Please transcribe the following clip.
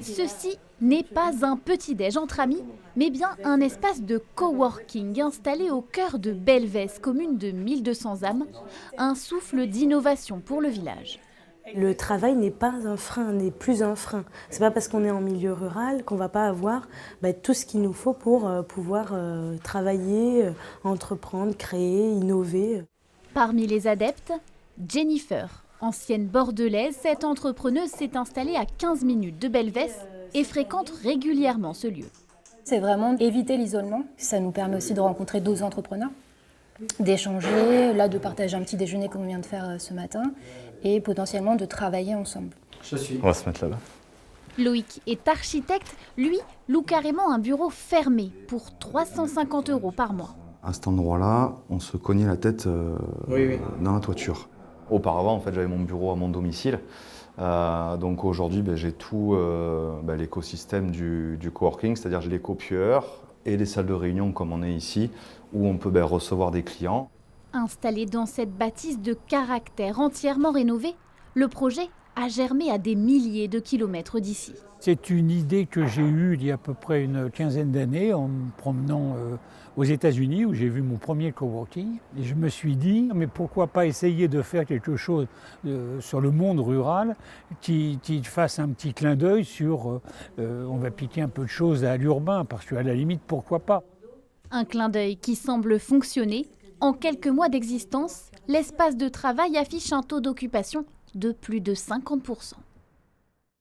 Ceci n'est pas un petit-déj entre amis, mais bien un espace de coworking installé au cœur de Belvès, commune de 1200 âmes, un souffle d'innovation pour le village. Le travail n'est pas un frein, n'est plus un frein. C'est pas parce qu'on est en milieu rural qu'on va pas avoir tout ce qu'il nous faut pour pouvoir travailler, entreprendre, créer, innover. Parmi les adeptes, Jennifer, ancienne bordelaise, cette entrepreneuse s'est installée à 15 minutes de Belvès et fréquente régulièrement ce lieu. C'est vraiment éviter l'isolement. Ça nous permet aussi de rencontrer d'autres entrepreneurs, d'échanger, là de partager un petit déjeuner comme on vient de faire ce matin et potentiellement de travailler ensemble. On va se mettre là-bas. Loïc est architecte, lui loue carrément un bureau fermé pour 350 € par mois. À cet endroit-là, on se cognait la tête dans la toiture. Auparavant, en fait, j'avais mon bureau à mon domicile. Donc aujourd'hui, j'ai tout l'écosystème du coworking, c'est-à-dire j'ai les copieurs et les salles de réunion comme on est ici, où on peut recevoir des clients. Installé dans cette bâtisse de caractère entièrement rénovée, le projet a germé à des milliers de kilomètres d'ici. C'est une idée que j'ai eue il y a à peu près une quinzaine d'années en me promenant aux États-Unis où j'ai vu mon premier coworking. Et je me suis dit, mais pourquoi pas essayer de faire quelque chose sur le monde rural qui fasse un petit clin d'œil sur, on va piquer un peu de choses à l'urbain, parce qu'à la limite, pourquoi pas. Un clin d'œil qui semble fonctionner. En quelques mois d'existence, l'espace de travail affiche un taux d'occupation de plus de 50%.